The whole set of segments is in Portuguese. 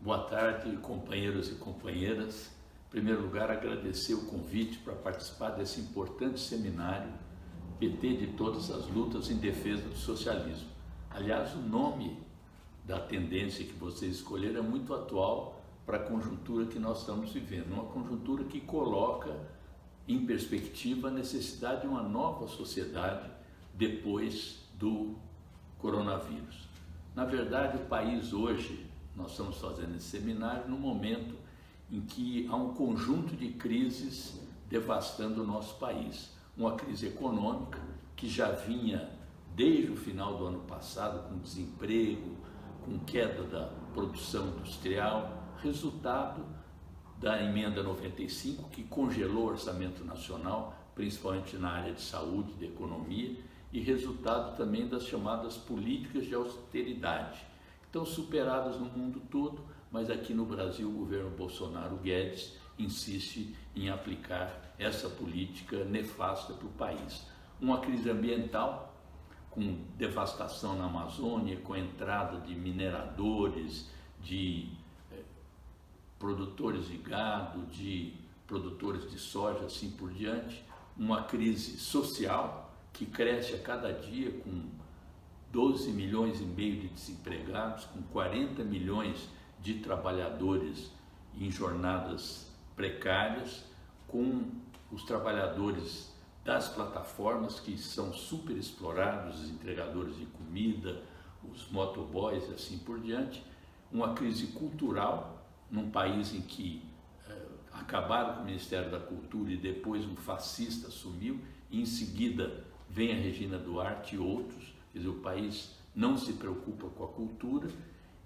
Boa tarde, companheiros e companheiras. Em primeiro lugar, agradecer o convite para participar desse importante seminário PT de todas as lutas em defesa do socialismo. Aliás, o nome da tendência que vocês escolheram é muito atual para a conjuntura que nós estamos vivendo, uma conjuntura que coloca em perspectiva a necessidade de uma nova sociedade depois do coronavírus. Na verdade, o país hoje, nós estamos fazendo esse seminário no momento em que há um conjunto de crises devastando o nosso país. Uma crise econômica que já vinha desde o final do ano passado com desemprego, com queda da produção industrial, resultado da emenda 95, que congelou o orçamento nacional, principalmente na área de saúde, de economia, e resultado também das chamadas políticas de austeridade, que estão superadas no mundo todo, mas aqui no Brasil o governo Bolsonaro Guedes insiste em aplicar essa política nefasta para o país. Uma crise ambiental, com devastação na Amazônia, com a entrada de mineradores, de produtores de gado, de produtores de soja, assim por diante. Uma crise social que cresce a cada dia com 12 milhões e meio de desempregados, com 40 milhões de trabalhadores em jornadas precárias, com os trabalhadores das plataformas que são super explorados, os entregadores de comida, os motoboys e assim por diante. Uma crise cultural num país em que acabaram com o Ministério da Cultura e depois um fascista assumiu, e em seguida vem a Regina Duarte e outros. Quer dizer, o país não se preocupa com a cultura.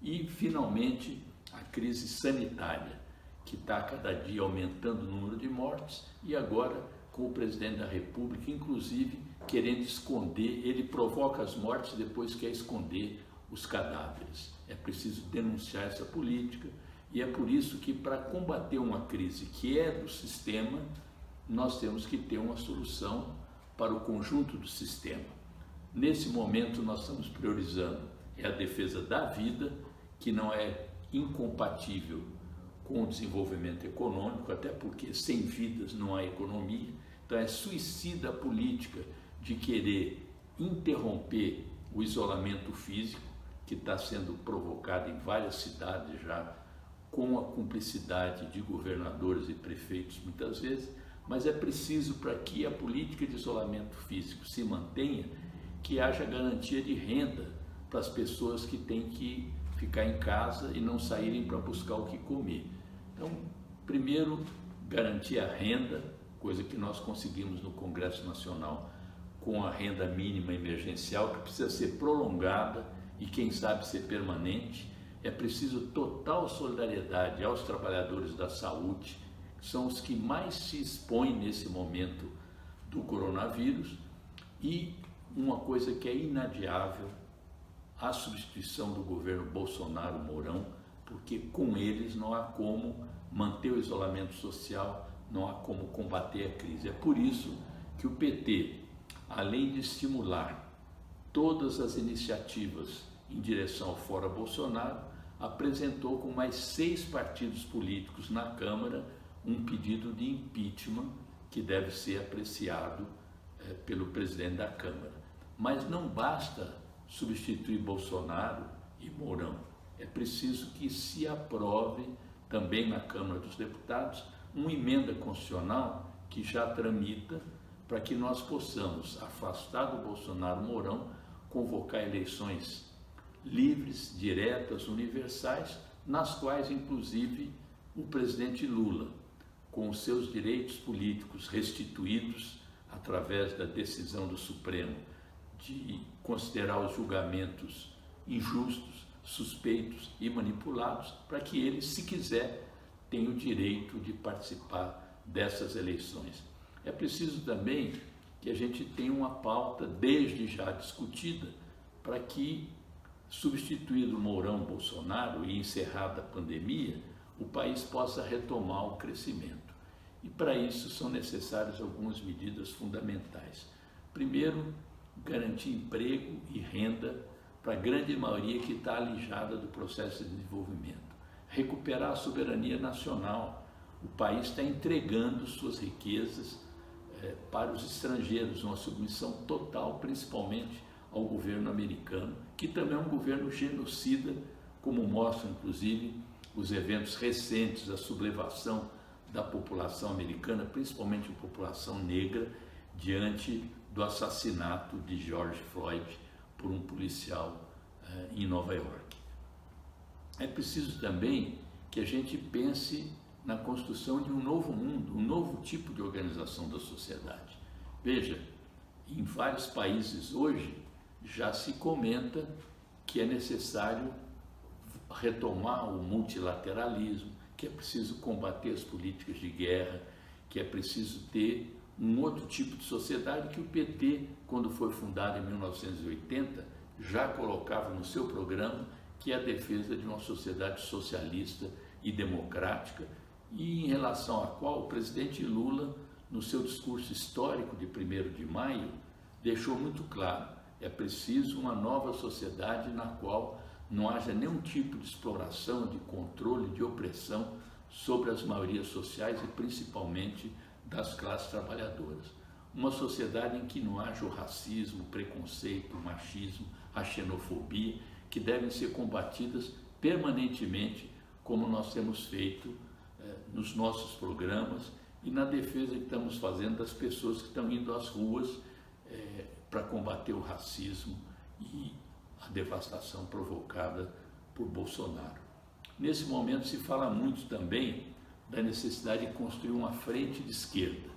E, finalmente, a crise sanitária, que está cada dia aumentando o número de mortes, e agora com o presidente da República, inclusive, querendo esconder, ele provoca as mortes e depois quer esconder os cadáveres. É preciso denunciar essa política, e é por isso que, para combater uma crise que é do sistema, nós temos que ter uma solução para o conjunto do sistema. Nesse momento, nós estamos priorizando a defesa da vida, que não é incompatível com o desenvolvimento econômico, até porque sem vidas não há economia. Então é suicida a política de querer interromper o isolamento físico, que está sendo provocado em várias cidades já, com a cumplicidade de governadores e prefeitos muitas vezes, mas é preciso, para que a política de isolamento físico se mantenha, que haja garantia de renda para as pessoas que têm que ficar em casa e não saírem para buscar o que comer. Então, primeiro, garantir a renda, coisa que nós conseguimos no Congresso Nacional com a renda mínima emergencial, que precisa ser prolongada e, quem sabe, ser permanente. É preciso total solidariedade aos trabalhadores da saúde, que são os que mais se expõem nesse momento do coronavírus. E uma coisa que é inadiável, a substituição do governo Bolsonaro-Mourão, porque com eles não há como manter o isolamento social, não há como combater a crise. É por isso que o PT, além de estimular todas as iniciativas em direção ao Fora Bolsonaro, apresentou com mais 6 partidos políticos na Câmara um pedido de impeachment que deve ser apreciado pelo presidente da Câmara. Mas não basta substituir Bolsonaro e Mourão. É preciso que se aprove também na Câmara dos Deputados uma emenda constitucional que já tramita para que nós possamos, afastar do Bolsonaro Mourão, convocar eleições livres, diretas, universais, nas quais, inclusive, o presidente Lula, com os seus direitos políticos restituídos através da decisão do Supremo de considerar os julgamentos injustos, suspeitos e manipulados, para que ele, se quiser, tenha o direito de participar dessas eleições. É preciso também que a gente tenha uma pauta desde já discutida para que, substituído Mourão Bolsonaro e encerrada a pandemia, o país possa retomar o crescimento. E para isso são necessárias algumas medidas fundamentais. Primeiro, garantir emprego e renda para a grande maioria que está alijada do processo de desenvolvimento. recuperar a soberania nacional. O país está entregando suas riquezas para os estrangeiros, uma submissão total, principalmente ao governo americano, que também é um governo genocida, como mostram inclusive os eventos recentes, a sublevação da população americana, principalmente a população negra, diante do assassinato de George Floyd por um policial em Nova York. É preciso também que a gente pense na construção de um novo mundo, um novo tipo de organização da sociedade. Veja, em vários países hoje já se comenta que é necessário retomar o multilateralismo, que é preciso combater as políticas de guerra, que é preciso ter um outro tipo de sociedade que o PT, quando foi fundado em 1980, já colocava no seu programa, que é a defesa de uma sociedade socialista e democrática, e em relação à qual o presidente Lula, no seu discurso histórico de 1º de maio, deixou muito claro: é preciso uma nova sociedade na qual não haja nenhum tipo de exploração, de controle, de opressão sobre as maiorias sociais e principalmente das classes trabalhadoras. Uma sociedade em que não haja o racismo, o preconceito, o machismo, a xenofobia, que devem ser combatidas permanentemente, como nós temos feito nos nossos programas e na defesa que estamos fazendo das pessoas que estão indo às ruas para combater o racismo e a devastação provocada por Bolsonaro. Nesse momento se fala muito também da necessidade de construir uma frente de esquerda,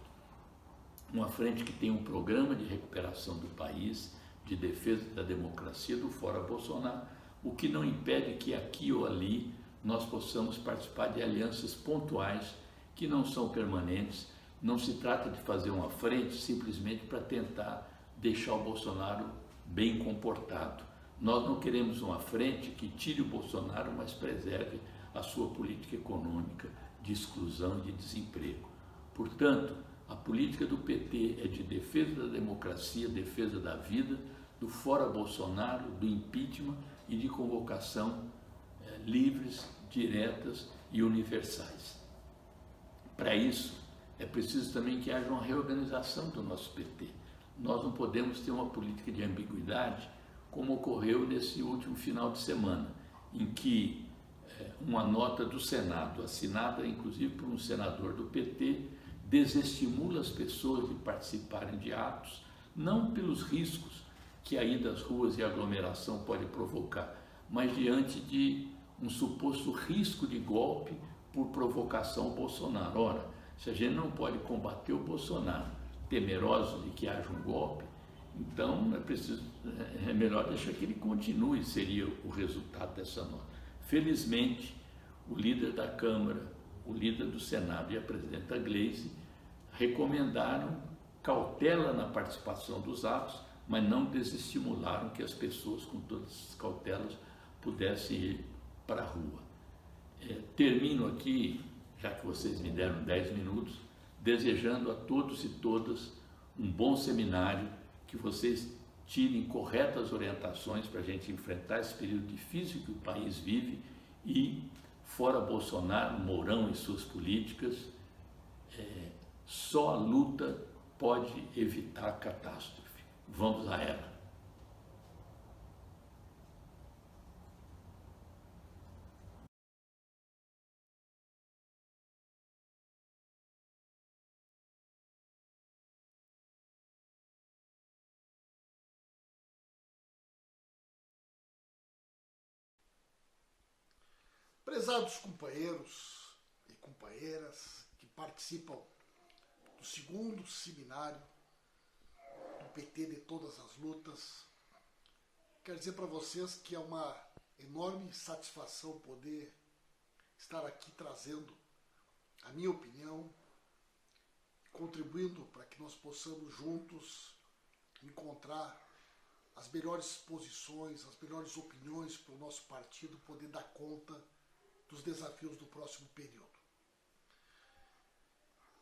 uma frente que tenha um programa de recuperação do país, de defesa da democracia, do fora Bolsonaro, o que não impede que aqui ou ali nós possamos participar de alianças pontuais que não são permanentes. Não se trata de fazer uma frente simplesmente para tentar deixar o Bolsonaro bem comportado. Nós não queremos uma frente que tire o Bolsonaro, mas preserve a sua política econômica de exclusão e de desemprego. Portanto, a política do PT é de defesa da democracia, defesa da vida, do fora Bolsonaro, do impeachment e de convocação livres, diretas e universais. Para isso, é preciso também que haja uma reorganização do nosso PT. Nós não podemos ter uma política de ambiguidade, como ocorreu nesse último final de semana, em que uma nota do Senado, assinada inclusive por um senador do PT, desestimula as pessoas de participarem de atos, não pelos riscos que a ida às ruas e a aglomeração pode provocar, mas diante de um suposto risco de golpe por provocação ao Bolsonaro. Ora, se a gente não pode combater o Bolsonaro, temeroso de que haja um golpe, então é melhor deixar que ele continue, seria o resultado dessa nota. Felizmente, o líder da Câmara, o líder do Senado e a presidenta Gleisi recomendaram cautela na participação dos atos, mas não desestimularam que as pessoas, com todas as cautelas, pudessem ir para a rua. Termino aqui, já que vocês me deram 10 minutos, desejando a todos e todas um bom seminário, que vocês tirem corretas orientações para a gente enfrentar esse período difícil que o país vive e, fora Bolsonaro, Mourão e suas políticas, só a luta pode evitar a catástrofe. Vamos a ela. Prezados companheiros e companheiras que participam do segundo seminário do PT de Todas as Lutas, quero dizer para vocês que é uma enorme satisfação poder estar aqui trazendo a minha opinião, contribuindo para que nós possamos juntos encontrar as melhores posições, as melhores opiniões para o nosso partido poder dar conta dos desafios do próximo período.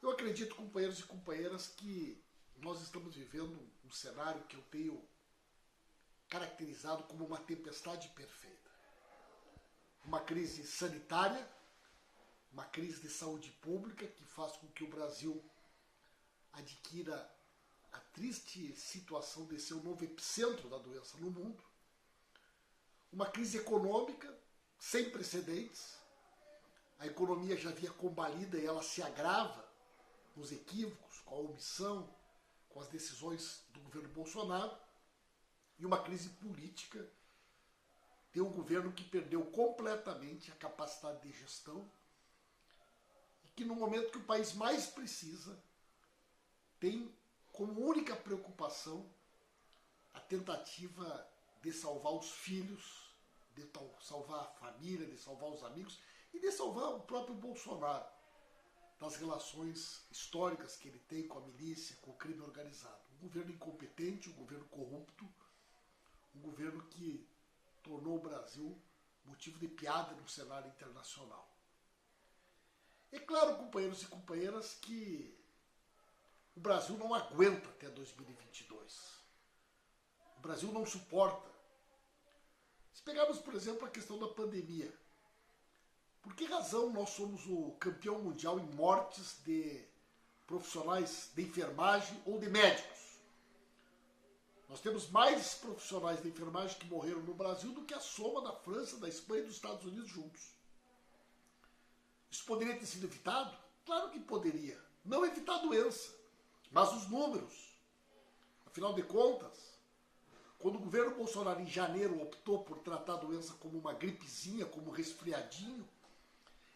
Eu acredito, companheiros e companheiras, que nós estamos vivendo um cenário que eu tenho caracterizado como uma tempestade perfeita. uma crise sanitária, uma crise de saúde pública que faz com que o Brasil adquira a triste situação de ser o novo epicentro da doença no mundo, uma crise econômica sem precedentes, a economia já havia combalida e ela se agrava nos equívocos, com a omissão, com as decisões do governo Bolsonaro, e uma crise política de um governo que perdeu completamente a capacidade de gestão e que no momento que o país mais precisa tem como única preocupação a tentativa de salvar os filhos, de salvar a família, de salvar os amigos e de salvar o próprio Bolsonaro das relações históricas que ele tem com a milícia, com o crime organizado. Um governo incompetente, um governo corrupto, um governo que tornou o Brasil motivo de piada no cenário internacional. É claro, companheiros e companheiras, que o Brasil não aguenta até 2022. O Brasil não suporta. Se pegarmos, por exemplo, a questão da pandemia, por que razão nós somos o campeão mundial em mortes de profissionais de enfermagem ou de médicos? Nós temos mais profissionais de enfermagem que morreram no Brasil do que a soma da França, da Espanha e dos Estados Unidos juntos. Isso poderia ter sido evitado? Claro que poderia. Não evitar a doença, mas os números. Afinal de contas, quando o governo Bolsonaro em janeiro optou por tratar a doença como uma gripezinha, como um resfriadinho,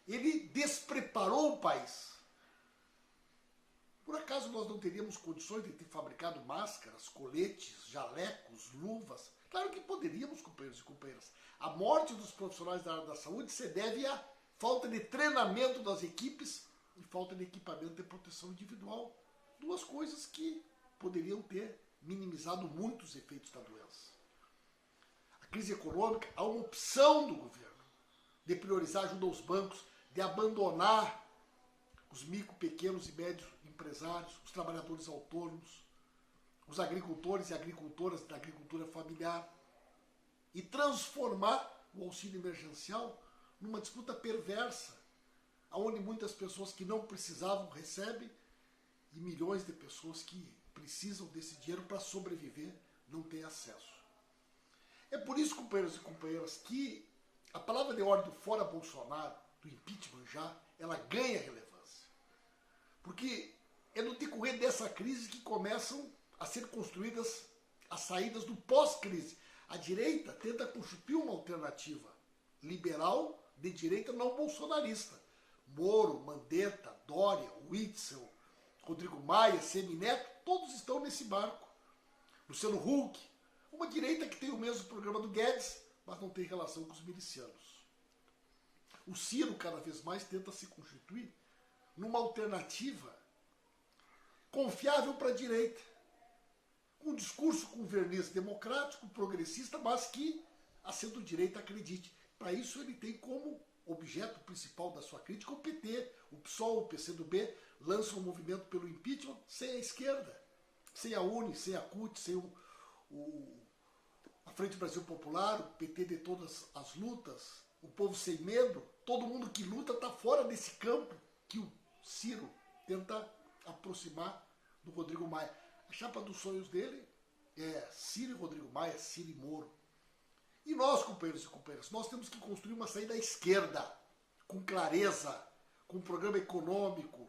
ele despreparou o país. Por acaso nós não teríamos condições de ter fabricado máscaras, coletes, jalecos, luvas? Claro que poderíamos, companheiros e companheiras. A morte dos profissionais da área da saúde se deve à falta de treinamento das equipes e falta de equipamento de proteção individual. Duas coisas que poderiam ter minimizado muitos efeitos da doença. A crise econômica, há uma opção do governo de priorizar a ajuda aos bancos, de abandonar os micro, pequenos e médios empresários, os trabalhadores autônomos, os agricultores e agricultoras da agricultura familiar e transformar o auxílio emergencial numa disputa perversa, onde muitas pessoas que não precisavam recebem e milhões de pessoas que precisam desse dinheiro para sobreviver não têm acesso. É por isso, companheiros e companheiras, que a palavra de ordem do fora Bolsonaro, do impeachment já, ela ganha relevância. Porque é no decorrer dessa crise que começam a ser construídas as saídas do pós-crise. A direita tenta constituir uma alternativa liberal de direita não bolsonarista. Moro, Mandetta, Dória, Witzel, Rodrigo Maia, Semineto, todos estão nesse barco. Luciano Huck, uma direita que tem o mesmo programa do Guedes, mas não tem relação com os milicianos. O Ciro cada vez mais tenta se constituir numa alternativa confiável para a direita, com um discurso com verniz democrático, progressista, mas que a centro-direita acredite. Para isso ele tem como objeto principal da sua crítica o PT, o PSOL, o PCdoB, lançam um movimento pelo impeachment sem a esquerda, sem a UNE, sem a CUT, sem a Frente Brasil Popular, o PT de todas as lutas, o povo sem medo, todo mundo que luta está fora desse campo que o Ciro tenta aproximar do Rodrigo Maia. A chapa dos sonhos dele é Ciro e Rodrigo Maia, Ciro e Moro. E nós, companheiros e companheiras, nós temos que construir uma saída à esquerda, com clareza, com um programa econômico,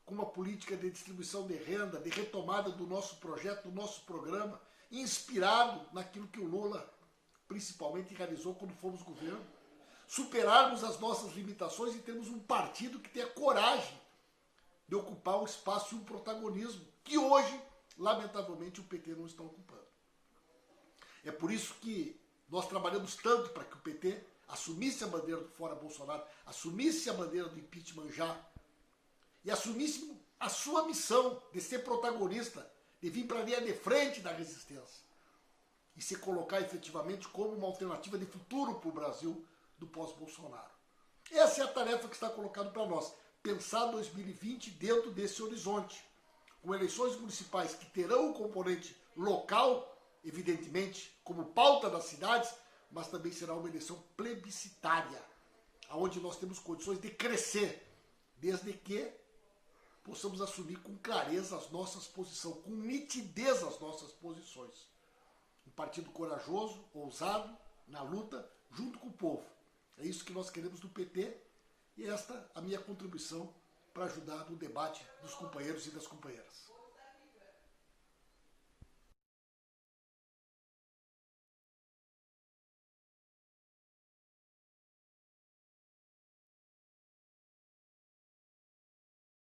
com uma política de distribuição de renda, de retomada do nosso projeto, do nosso programa, inspirado naquilo que o Lula principalmente realizou quando fomos governo. Superarmos as nossas limitações e termos um partido que tenha coragem de ocupar um espaço e um protagonismo que hoje, lamentavelmente, o PT não está ocupando. É por isso que nós trabalhamos tanto para que o PT assumisse a bandeira do fora Bolsonaro, assumisse a bandeira do impeachment já e assumisse a sua missão de ser protagonista, de vir para a linha de frente da resistência e se colocar efetivamente como uma alternativa de futuro para o Brasil do pós-Bolsonaro. Essa é a tarefa que está colocada para nós, pensar 2020 dentro desse horizonte, com eleições municipais que terão um componente local, evidentemente, como pauta das cidades, mas também será uma eleição plebiscitária, onde nós temos condições de crescer, desde que possamos assumir com clareza as nossas posições, com nitidez as nossas posições. Um partido corajoso, ousado, na luta, junto com o povo. É isso que nós queremos do PT e esta a minha contribuição para ajudar no debate dos companheiros e das companheiras.